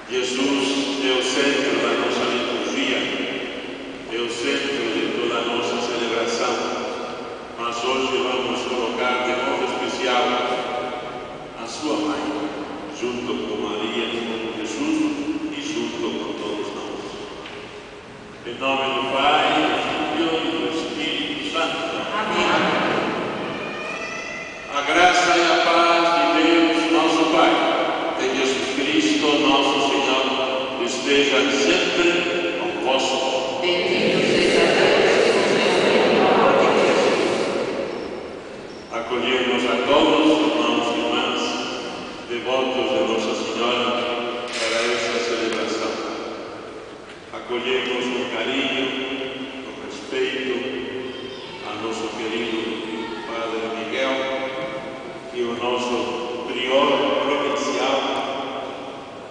Jesus é o centro da nossa liturgia, é o centro de toda a nossa celebração, mas hoje vamos colocar de modo especial a sua mãe, junto com Maria, com Jesus e junto com todos nós. Em nome do Pai, do Filho e do Espírito Santo. Amém. A graça e a paz de Deus, nosso Pai, de Jesus Cristo, nosso Senhor, esteja sempre convosco. Bendito seja Deus que nos reuniu em nome de Jesus. Acolhemos a todos, irmãos e irmãs, devotos de Nossa Senhora, para esta celebração. Acolhemos com carinho, com respeito, a nosso querido Padre Miguel, e o nosso prior provincial,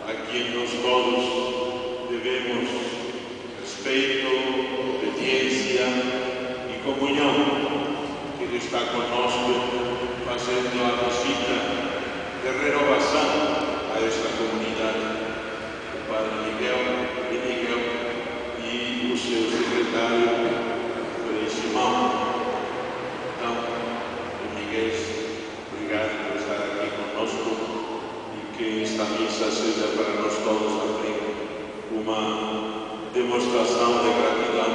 a quem nós todos devemos respeito, obediência e comunhão, que ele está conosco fazendo a visita de renovação a esta comunidade. O Padre Miguel e o seu secretário, Frei Simão. Então, Miguel, obrigado por estar aqui conosco e que esta missa seja para nós todos também uma demonstração de gratidão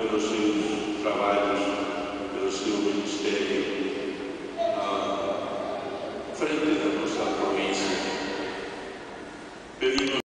pelos seus trabalhos, pelo seu ministério à frente da nossa província.